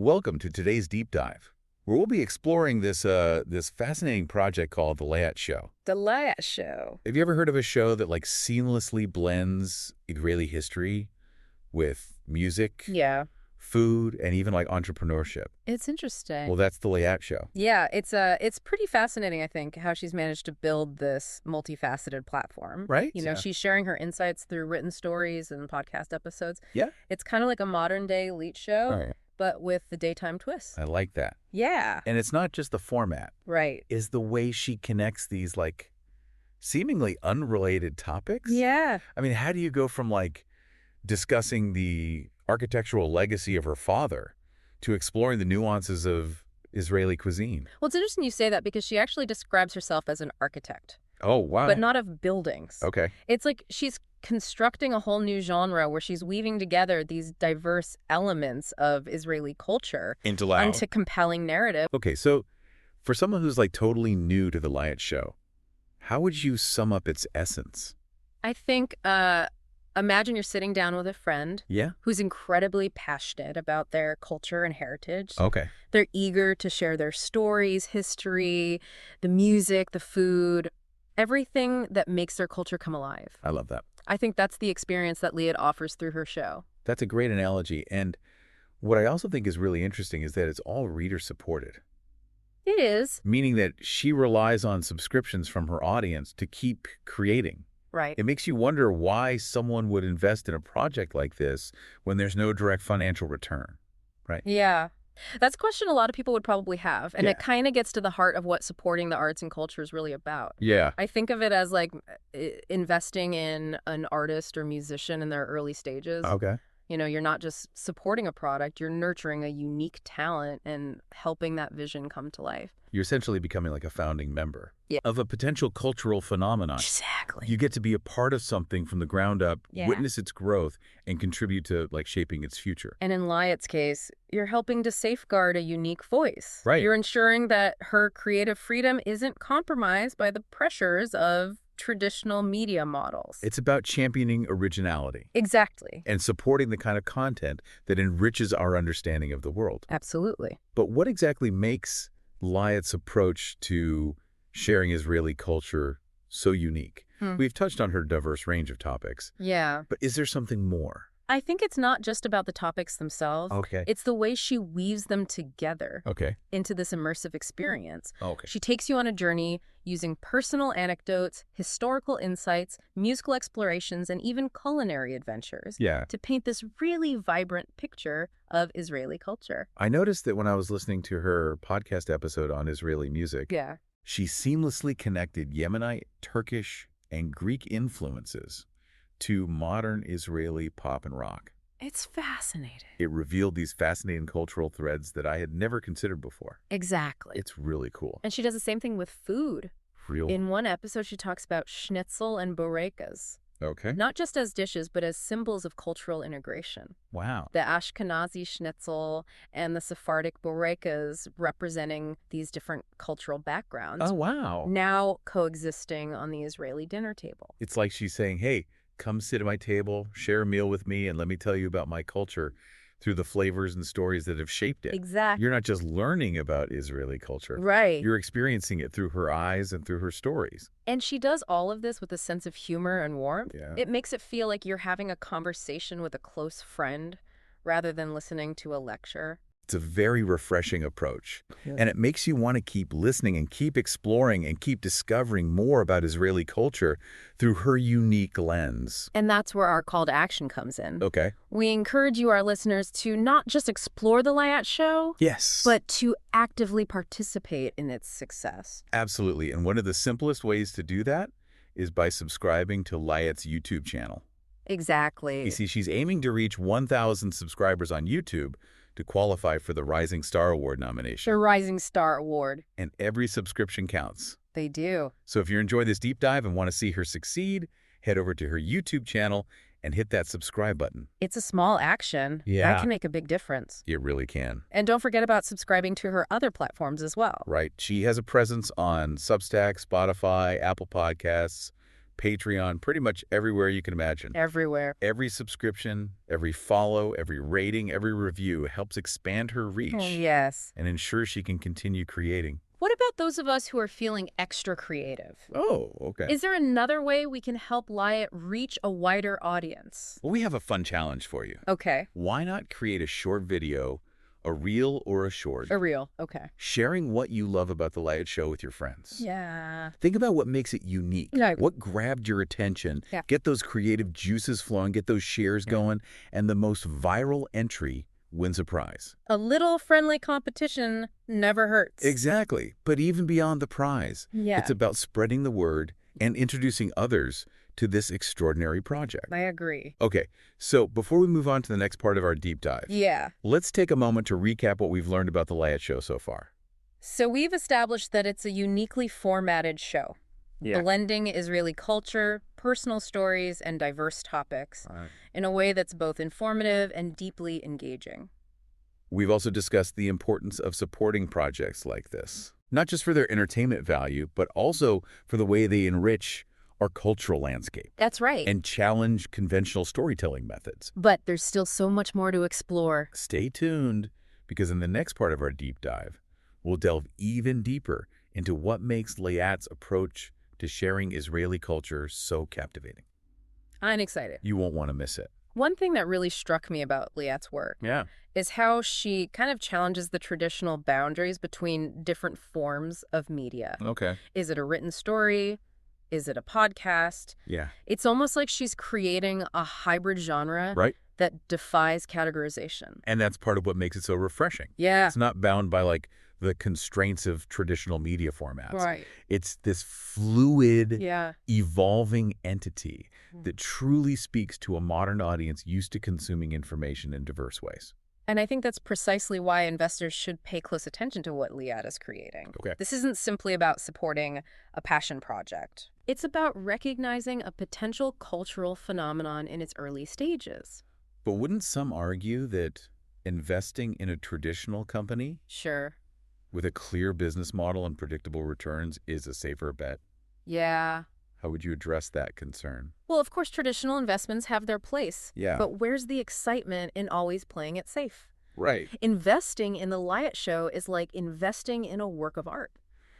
Welcome to today's deep dive, where we'll be exploring this fascinating project called The Liat Show. The Liat Show. Have you ever heard of a show that seamlessly blends Israeli history with music, Yeah. food, and even entrepreneurship? It's interesting. Well, that's The Liat Show. Yeah, it's pretty fascinating, I think, how she's managed to build this multifaceted platform. Right? You know, Yeah. she's sharing her insights through written stories and podcast episodes. Yeah. It's kind of like a modern-day Liat Show, All right. but with the daytime twist. I like that. Yeah. And it's not just the format. Right. Is the way she connects these seemingly unrelated topics? Yeah. I mean, how do you go from discussing the architectural legacy of her father to exploring the nuances of Israeli cuisine? Well, it's interesting you say that because she actually describes herself as an architect, Oh, wow. but not of buildings. Okay. It's like she's constructing a whole new genre where she's weaving together these diverse elements of Israeli culture onto compelling narrative. Okay, so for someone who's totally new to the Liat Show, how would you sum up its essence? I think, imagine you're sitting down with a friend Yeah? who's incredibly passionate about their culture and heritage. Okay. They're eager to share their stories, history, the music, the food, everything that makes their culture come alive. I love that. I think that's the experience that Liat offers through her show. That's a great analogy. And what I also think is really interesting is that it's all reader-supported, It is. meaning that she relies on subscriptions from her audience to keep creating. Right. It makes you wonder why someone would invest in a project like this when there's no direct financial return, right? Yeah. That's a question a lot of people would probably have. And Yeah. it kind of gets to the heart of what supporting the arts and culture is really about. Yeah. I think of it as investing in an artist or musician in their early stages. Okay. You know, you're not just supporting a product, you're nurturing a unique talent and helping that vision come to life. You're essentially becoming a founding member Yeah. of a potential cultural phenomenon. Exactly. You get to be a part of something from the ground up, Yeah. witness its growth, and contribute to shaping its future. And in Liat's case, you're helping to safeguard a unique voice. Right. You're ensuring that her creative freedom isn't compromised by the pressures of traditional media models. It's about championing originality Exactly. and supporting the kind of content that enriches our understanding of the world. Absolutely. But what exactly makes Liat's approach to sharing Israeli culture so unique? We've touched on her diverse range of topics, Yeah. but is there something more? I think it's not just about the topics themselves. Okay. It's the way she weaves them together Okay. into this immersive experience. Okay. She takes you on a journey using personal anecdotes, historical insights, musical explorations, and even culinary adventures Yeah. to paint this really vibrant picture of Israeli culture. I noticed that when I was listening to her podcast episode on Israeli music, Yeah. she seamlessly connected Yemenite, Turkish, and Greek influences to modern Israeli pop and rock. It's fascinating. It revealed these fascinating cultural threads that I had never considered before. Exactly. It's really cool. And she does the same thing with food. Real. In one episode, she talks about schnitzel and borekas, Okay. not just as dishes, but as symbols of cultural integration. Wow. The Ashkenazi schnitzel and the Sephardic borekas representing these different cultural backgrounds, Oh, wow. now coexisting on the Israeli dinner table. It's like she's saying, hey, come sit at my table, share a meal with me, and let me tell you about my culture through the flavors and stories that have shaped it. Exactly. You're not just learning about Israeli culture. Right. You're experiencing it through her eyes and through her stories. And she does all of this with a sense of humor and warmth. Yeah. It makes it feel like you're having a conversation with a close friend rather than listening to a lecture. It's a very refreshing approach, and it makes you want to keep listening and keep exploring and keep discovering more about Israeli culture through her unique lens. And that's where our call to action comes in. Okay. We encourage you, our listeners, to not just explore the Liat Show, Yes. but to actively participate in its success. Absolutely. And one of the simplest ways to do that is by subscribing to Liat's YouTube channel. Exactly. You see, she's aiming to reach 1,000 subscribers on YouTube to qualify for the Rising Star Award nomination. The Rising Star Award. And every subscription counts. They do. So if you enjoy this deep dive and want to see her succeed, head over to her YouTube channel and hit that subscribe button. It's a small action. Yeah. That can make a big difference. It really can. And don't forget about subscribing to her other platforms as well. Right. She has a presence on Substack, Spotify, Apple Podcasts, Patreon, pretty much everywhere you can imagine. Everywhere. Every subscription, every follow, every rating, every review helps expand her reach. Yes. And ensure she can continue creating. What about those of us who are feeling extra creative? Oh, okay. Is there another way we can help Liat reach a wider audience? Well, we have a fun challenge for you. Okay. Why not create a short video, a reel or a short? A reel, okay. Sharing what you love about the Liat Show with your friends. Yeah. Think about what makes it unique. Right. What grabbed your attention? Yeah. Get those creative juices flowing, get those shares going, and the most viral entry wins a prize. A little friendly competition never hurts. Exactly. But even beyond the prize, it's about spreading the word and introducing others to this extraordinary project. I agree. Okay, so before we move on to the next part of our deep dive, let's take a moment to recap what we've learned about the Liat Show so far. So we've established that it's a uniquely formatted show, blending Israeli culture, personal stories, and diverse topics in a way that's both informative and deeply engaging. We've also discussed the importance of supporting projects like this, not just for their entertainment value, but also for the way they enrich our cultural landscape. That's right. And challenge conventional storytelling methods. But there's still so much more to explore. Stay tuned, because in the next part of our deep dive, we'll delve even deeper into what makes Liat's approach to sharing Israeli culture so captivating. I'm excited. You won't want to miss it. One thing that really struck me about Liat's work is how she kind of challenges the traditional boundaries between different forms of media. Okay. Is it a written story? Is it a podcast? Yeah. It's almost like she's creating a hybrid genre that defies categorization. And that's part of what makes it so refreshing. Yeah. It's not bound by like the constraints of traditional media formats. Right. It's this fluid, Yeah. evolving entity that truly speaks to a modern audience used to consuming information in diverse ways. And I think that's precisely why investors should pay close attention to what Liat is creating. Okay. This isn't simply about supporting a passion project. It's about recognizing a potential cultural phenomenon in its early stages. But wouldn't some argue that investing in a traditional company Sure. with a clear business model and predictable returns is a safer bet? Yeah. How would you address that concern? Well, of course, traditional investments have their place. Yeah. But where's the excitement in always playing it safe? Right. Investing in the Liat Show is like investing in a work of art,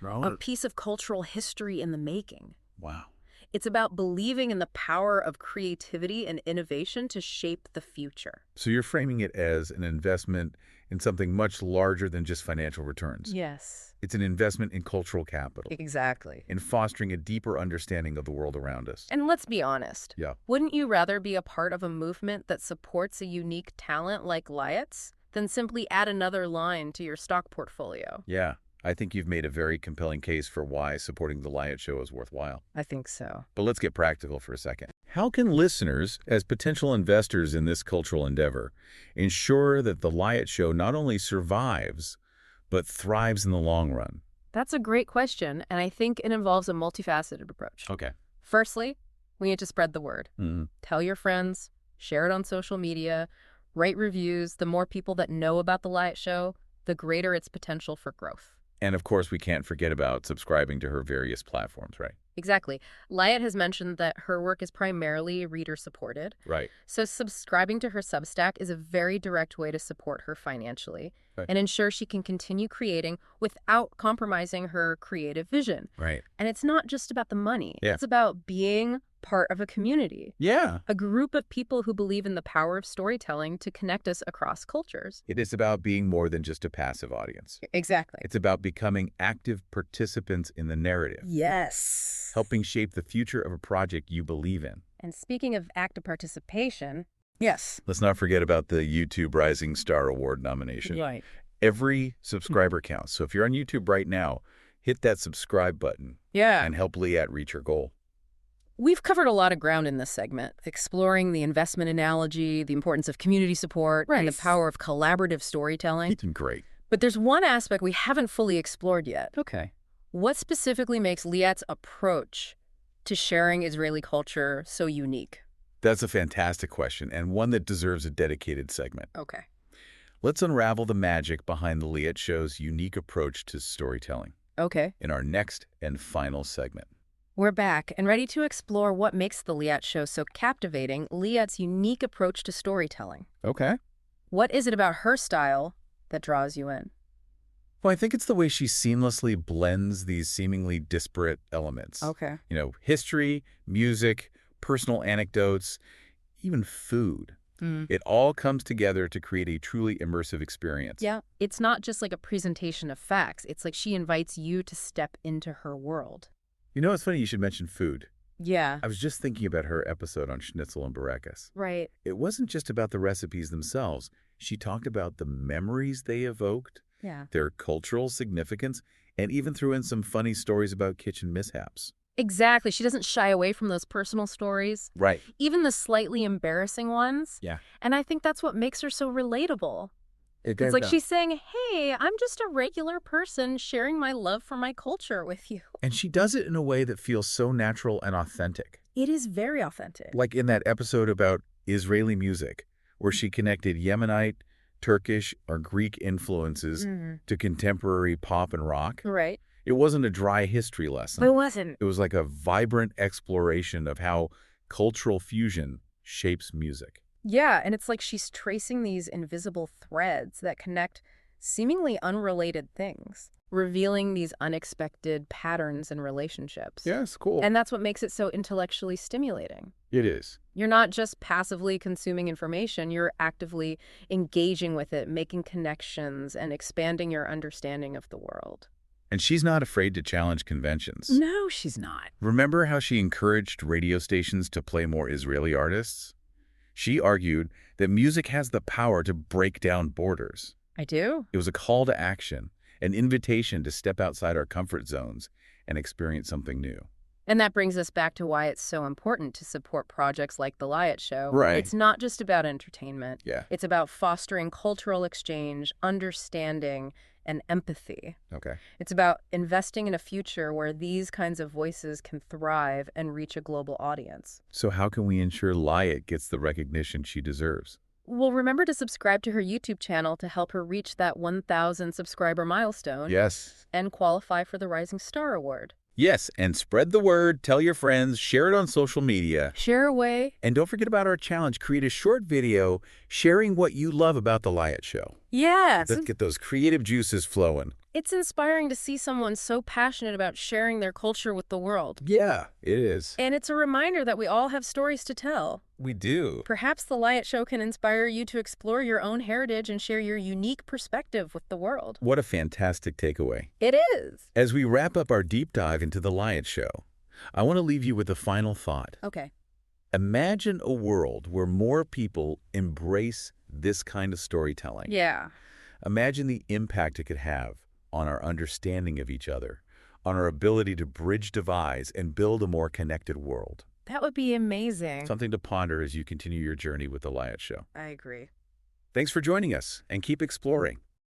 Right. a piece of cultural history in the making. Wow. It's about believing in the power of creativity and innovation to shape the future. So you're framing it as an investment in something much larger than just financial returns. Yes. It's an investment in cultural capital, Exactly. in fostering a deeper understanding of the world around us. And let's be honest. Yeah. Wouldn't you rather be a part of a movement that supports a unique talent like Liat's than simply add another line to your stock portfolio? Yeah. I think you've made a very compelling case for why supporting the Liat Show is worthwhile. I think so. But let's get practical for a second. How can listeners, as potential investors in this cultural endeavor, ensure that the Liat Show not only survives, but thrives in the long run? That's a great question, and I think it involves a multifaceted approach. Okay. Firstly, we need to spread the word. Mm-hmm. Tell your friends, share it on social media, write reviews. The more people that know about the Liat Show, the greater its potential for growth. And of course, we can't forget about subscribing to her various platforms, right? Exactly. Liat has mentioned that her work is primarily reader-supported. Right. So subscribing to her Substack is a very direct way to support her financially and ensure she can continue creating without compromising her creative vision. Right. And it's not just about the money. Yeah. It's about being part of a community. Yeah. A group of people who believe in the power of storytelling to connect us across cultures. It is about being more than just a passive audience. Exactly. It's about becoming active participants in the narrative. Yes. Helping shape the future of a project you believe in. And speaking of active participation, yes. Let's not forget about the YouTube Rising Star Award nomination. Right. Every subscriber counts. So if you're on YouTube right now, hit that subscribe button and help Liat reach her goal. We've covered a lot of ground in this segment, exploring the investment analogy, the importance of community support, and the power of collaborative storytelling. It's been great. But there's one aspect we haven't fully explored yet. Okay. What specifically makes Liat's approach to sharing Israeli culture so unique? That's a fantastic question, and one that deserves a dedicated segment. Okay. Let's unravel the magic behind the Liat Show's unique approach to storytelling. Okay. In our next and final segment. We're back and ready to explore what makes the Liat Show so captivating, Liat's unique approach to storytelling. Okay. What is it about her style that draws you in? Well, I think it's the way she seamlessly blends these seemingly disparate elements. Okay. History, music, personal anecdotes, even food. It all comes together to create a truly immersive experience. Yeah, it's not just like a presentation of facts. It's like she invites you to step into her world. It's funny you should mention food. Yeah. I was just thinking about her episode on schnitzel and Barakas. Right. It wasn't just about the recipes themselves. She talked about the memories they evoked, Yeah. their cultural significance, and even threw in some funny stories about kitchen mishaps. Exactly. She doesn't shy away from those personal stories. Right. Even the slightly embarrassing ones. Yeah. And I think that's what makes her so relatable. It's Like she's saying, hey, I'm just a regular person sharing my love for my culture with you. And she does it in a way that feels so natural and authentic. It is very authentic. Like in that episode about Israeli music, where she connected Yemenite, Turkish, or Greek influences to contemporary pop and rock. Right. It wasn't a dry history lesson. It wasn't. It was like a vibrant exploration of how cultural fusion shapes music. Yeah, and it's like she's tracing these invisible threads that connect seemingly unrelated things, revealing these unexpected patterns and relationships. Yes, cool. And that's what makes it so intellectually stimulating. It is. You're not just passively consuming information, you're actively engaging with it, making connections, and expanding your understanding of the world. And she's not afraid to challenge conventions. No, she's not. Remember how she encouraged radio stations to play more Israeli artists? She argued that music has the power to break down borders. I do. It was a call to action, an invitation to step outside our comfort zones and experience something new. And that brings us back to why it's so important to support projects like The Liat Show. Right. It's not just about entertainment. Yeah. It's about fostering cultural exchange, understanding, and empathy. Okay. It's about investing in a future where these kinds of voices can thrive and reach a global audience. So how can we ensure Liat gets the recognition she deserves? Well, remember to subscribe to her YouTube channel to help her reach that 1,000 subscriber milestone. Yes. And qualify for the Rising Star Award. Yes, and spread the word, tell your friends, share it on social media. Share away. And don't forget about our challenge. Create a short video sharing what you love about The Liat Show. Yes. Let's get those creative juices flowing. It's inspiring to see someone so passionate about sharing their culture with the world. Yeah, it is. And it's a reminder that we all have stories to tell. We do. Perhaps The Liat Show can inspire you to explore your own heritage and share your unique perspective with the world. What a fantastic takeaway. It is. As we wrap up our deep dive into The Liat Show, I want to leave you with a final thought. Okay. Imagine a world where more people embrace this kind of storytelling. Yeah. Imagine the impact it could have on our understanding of each other, on our ability to bridge divides and build a more connected world. That would be amazing. Something to ponder as you continue your journey with The Liat Show. I agree. Thanks for joining us, and keep exploring.